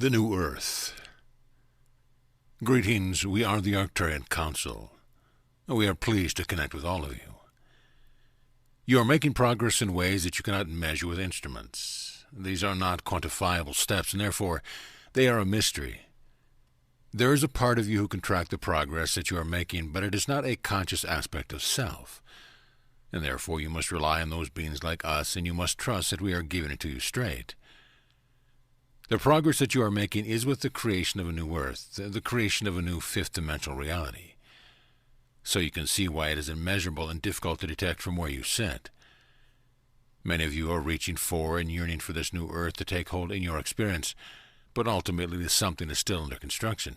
The New Earth. Greetings, we are the Arcturian Counsil. We are pleased to connect with all of you. You are making progress in ways that you cannot measure with instruments. These are not quantifiable steps, and therefore they are a mystery. There is a part of you who can track the progress that you are making, but it is not a conscious aspect of self. And therefore you must rely on those beings like us, and you must trust that we are giving it to you straight. The progress that you are making is with the creation of a new earth, the creation of a new fifth-dimensional reality. So you can see why it is immeasurable and difficult to detect from where you sit. Many of you are reaching for and yearning for this new earth to take hold in your experience, but ultimately something is still under construction.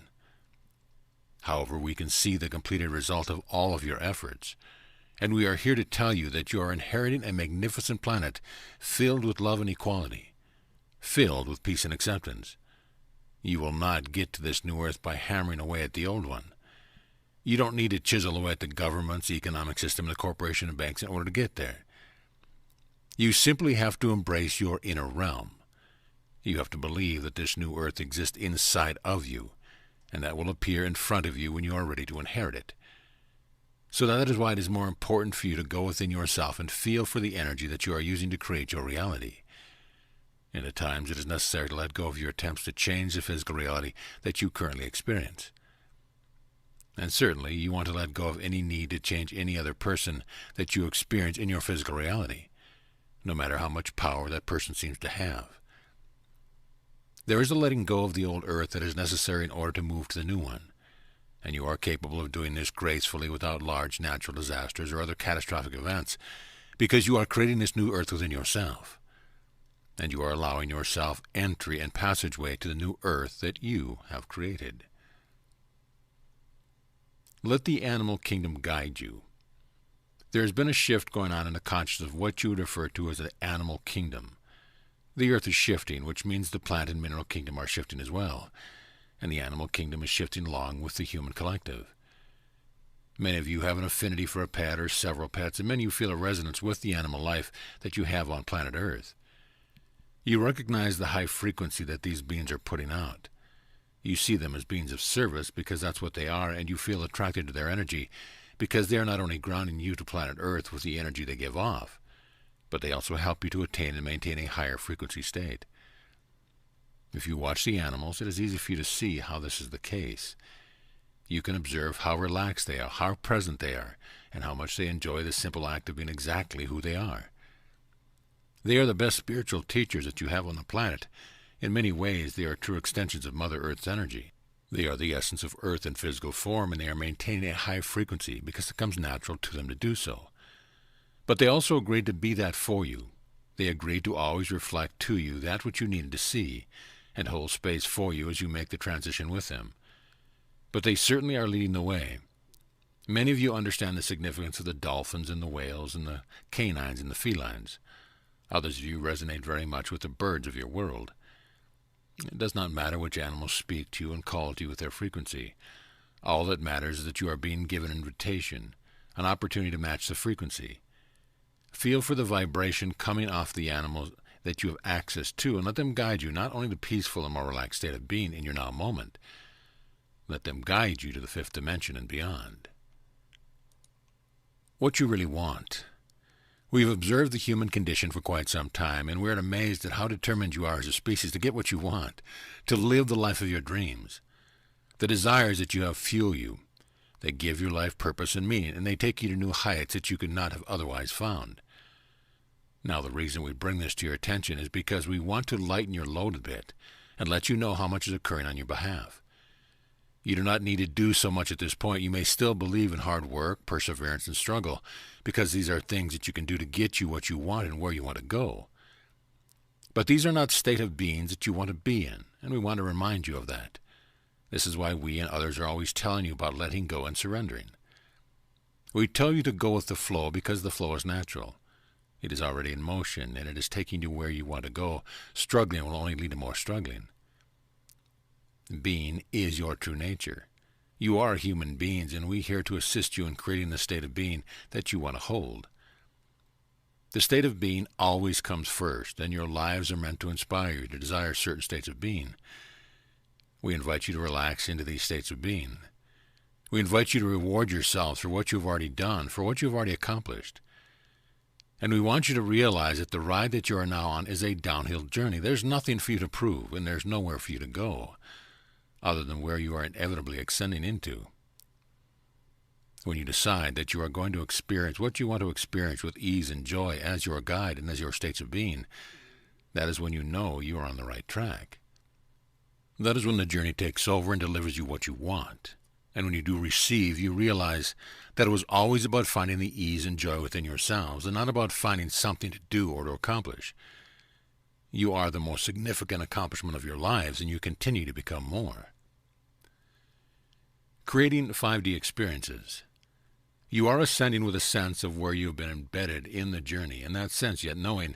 However, we can see the completed result of all of your efforts, and we are here to tell you that you are inheriting a magnificent planet filled with love and equality, filled with peace and acceptance. You will not get to this new earth by hammering away at the old one. You don't need to chisel away at the governments, the economic system, the corporation, and banks in order to get there. You simply have to embrace your inner realm. You have to believe that this new earth exists inside of you, and that will appear in front of you when you are ready to inherit it. So that is why it is more important for you to go within yourself and feel for the energy that you are using to create your reality. And at times it is necessary to let go of your attempts to change the physical reality that you currently experience. And certainly you want to let go of any need to change any other person that you experience in your physical reality, no matter how much power that person seems to have. There is a letting go of the old earth that is necessary in order to move to the new one, and you are capable of doing this gracefully without large natural disasters or other catastrophic events, because you are creating this new earth within yourself. And you are allowing yourself entry and passageway to the new earth that you have created. Let the animal kingdom guide you. There has been a shift going on in the consciousness of what you would refer to as the animal kingdom. The earth is shifting, which means the plant and mineral kingdom are shifting as well, and the animal kingdom is shifting along with the human collective. Many of you have an affinity for a pet or several pets, and many of you feel a resonance with the animal life that you have on planet Earth. You recognize the high frequency that these beings are putting out. You see them as beings of service because that's what they are, and you feel attracted to their energy because they are not only grounding you to planet Earth with the energy they give off, but they also help you to attain and maintain a higher frequency state. If you watch the animals, it is easy for you to see how this is the case. You can observe how relaxed they are, how present they are, and how much they enjoy the simple act of being exactly who they are. They are the best spiritual teachers that you have on the planet. In many ways, they are true extensions of Mother Earth's energy. They are the essence of Earth in physical form, and they are maintaining a high frequency because it comes natural to them to do so. But they also agreed to be that for you. They agreed to always reflect to you that which you needed to see, and hold space for you as you make the transition with them. But they certainly are leading the way. Many of you understand the significance of the dolphins and the whales and the canines and the felines. Others of you resonate very much with the birds of your world. It does not matter which animals speak to you and call to you with their frequency. All that matters is that you are being given an invitation, an opportunity to match the frequency. Feel for the vibration coming off the animals that you have access to, and let them guide you not only to peaceful and more relaxed state of being in your now moment. Let them guide you to the fifth dimension and beyond. What you really want. We've observed the human condition for quite some time, and we're amazed at how determined you are as a species to get what you want, to live the life of your dreams. The desires that you have fuel you. They give your life purpose and meaning, and they take you to new heights that you could not have otherwise found. Now, the reason we bring this to your attention is because we want to lighten your load a bit and let you know how much is occurring on your behalf. You do not need to do so much at this point. You may still believe in hard work, perseverance, and struggle, because these are things that you can do to get you what you want and where you want to go. But these are not state of beings that you want to be in, and we want to remind you of that. This is why we and others are always telling you about letting go and surrendering. We tell you to go with the flow because the flow is natural. It is already in motion, and it is taking you where you want to go. Struggling will only lead to more struggling. Being is your true nature. You are human beings, and we're here to assist you in creating the state of being that you want to hold. The state of being always comes first, and your lives are meant to inspire you to desire certain states of being. We invite you to relax into these states of being. We invite you to reward yourselves for what you've already done, for what you've already accomplished. And we want you to realize that the ride that you are now on is a downhill journey. There's nothing for you to prove, and there's nowhere for you to go, other than where you are inevitably ascending into. When you decide that you are going to experience what you want to experience with ease and joy as your guide and as your states of being, that is when you know you are on the right track. That is when the journey takes over and delivers you what you want. And when you do receive, you realize that it was always about finding the ease and joy within yourselves, and not about finding something to do or to accomplish. You are the most significant accomplishment of your lives, and you continue to become more. Creating 5D experiences. You are ascending with a sense of where you have been embedded in the journey, and that sense, yet knowing,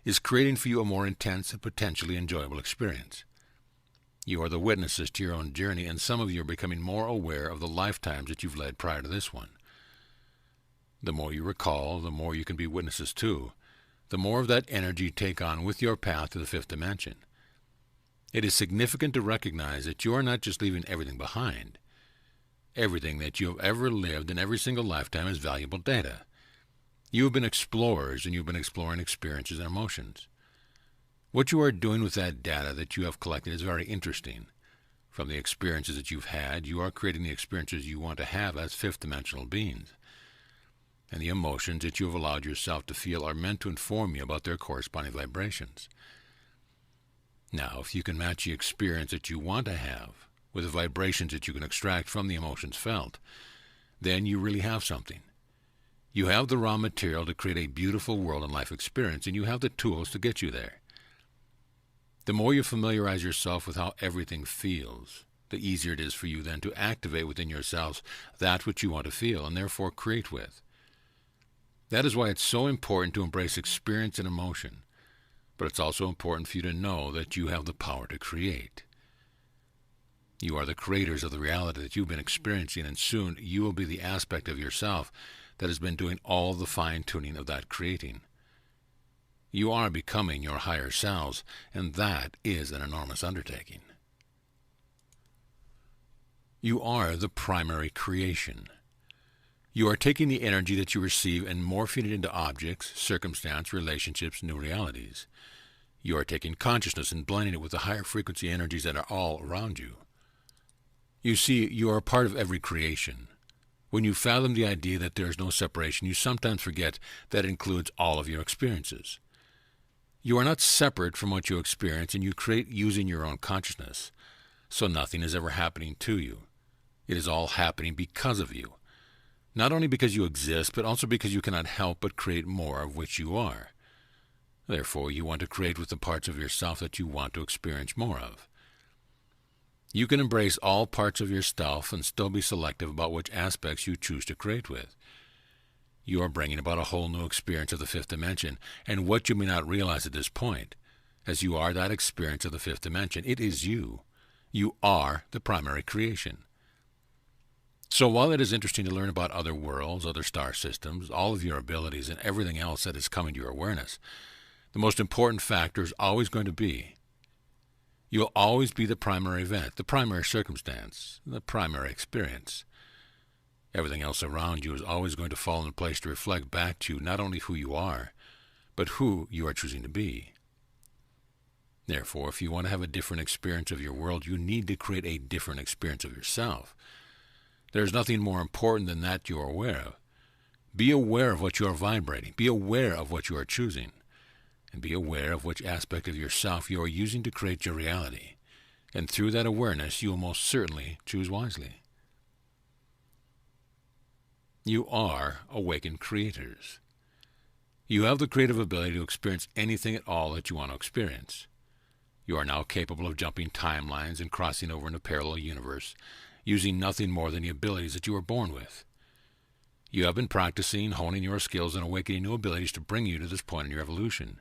is creating for you a more intense and potentially enjoyable experience. You are the witnesses to your own journey, and some of you are becoming more aware of the lifetimes that you've led prior to this one. The more you recall, the more you can be witnesses to, the more of that energy you take on with your path to the fifth dimension. It is significant to recognize that you are not just leaving everything behind. Everything that you have ever lived in every single lifetime is valuable data. You have been explorers, and you've been exploring experiences and emotions. What you are doing with that data that you have collected is very interesting. From the experiences that you've had, you are creating the experiences you want to have as fifth-dimensional beings. And the emotions that you have allowed yourself to feel are meant to inform you about their corresponding vibrations. Now, if you can match the experience that you want to have with the vibrations that you can extract from the emotions felt, then you really have something. You have the raw material to create a beautiful world and life experience, and you have the tools to get you there. The more you familiarize yourself with how everything feels, the easier it is for you then to activate within yourselves that which you want to feel and therefore create with. That is why it's so important to embrace experience and emotion, but it's also important for you to know that you have the power to create. You are the creators of the reality that you've been experiencing, and soon you will be the aspect of yourself that has been doing all the fine-tuning of that creating. You are becoming your higher selves, and that is an enormous undertaking. You are the primary creation. You are taking the energy that you receive and morphing it into objects, circumstance, relationships, new realities. You are taking consciousness and blending it with the higher frequency energies that are all around you. You see, you are a part of every creation. When you fathom the idea that there is no separation, you sometimes forget that it includes all of your experiences. You are not separate from what you experience, and you create using your own consciousness. So nothing is ever happening to you. It is all happening because of you. Not only because you exist, but also because you cannot help but create more of which you are. Therefore, you want to create with the parts of yourself that you want to experience more of. You can embrace all parts of yourself and still be selective about which aspects you choose to create with. You are bringing about a whole new experience of the fifth dimension, and what you may not realize at this point, as you are that experience of the fifth dimension, it is you. You are the primary creation. So while it is interesting to learn about other worlds, other star systems, all of your abilities, and everything else that is coming to your awareness, the most important factor is always going to be you'll always be the primary event, the primary circumstance, the primary experience. Everything else around you is always going to fall into place to reflect back to you not only who you are, but who you are choosing to be. Therefore, if you want to have a different experience of your world, you need to create a different experience of yourself. There is nothing more important than that you are aware of. Be aware of what you are vibrating. Be aware of what you are choosing. And be aware of which aspect of yourself you are using to create your reality. And through that awareness, you will most certainly choose wisely. You are awakened creators. You have the creative ability to experience anything at all that you want to experience. You are now capable of jumping timelines and crossing over into a parallel universe, using nothing more than the abilities that you were born with. You have been practicing, honing your skills, and awakening new abilities to bring you to this point in your evolution.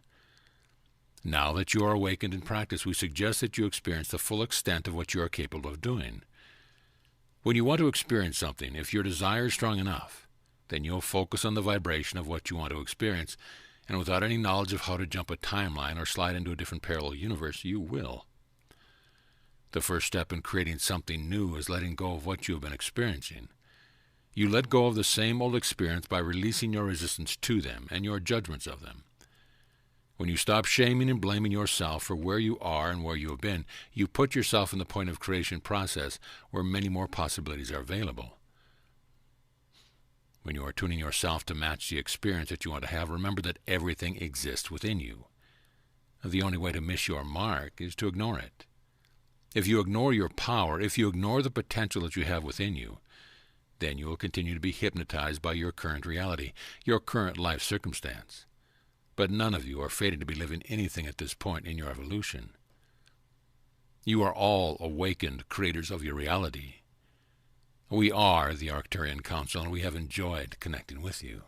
Now that you are awakened in practice, we suggest that you experience the full extent of what you are capable of doing. When you want to experience something, if your desire is strong enough, then you'll focus on the vibration of what you want to experience, and without any knowledge of how to jump a timeline or slide into a different parallel universe, you will. The first step in creating something new is letting go of what you have been experiencing. You let go of the same old experience by releasing your resistance to them and your judgments of them. When you stop shaming and blaming yourself for where you are and where you have been, you put yourself in the point of creation process where many more possibilities are available. When you are tuning yourself to match the experience that you want to have, remember that everything exists within you. The only way to miss your mark is to ignore it. If you ignore your power, if you ignore the potential that you have within you, then you will continue to be hypnotized by your current reality, your current life circumstance. But none of you are fated to be living anything at this point in your evolution. You are all awakened creators of your reality. We are the Arcturian Counsil, and we have enjoyed connecting with you.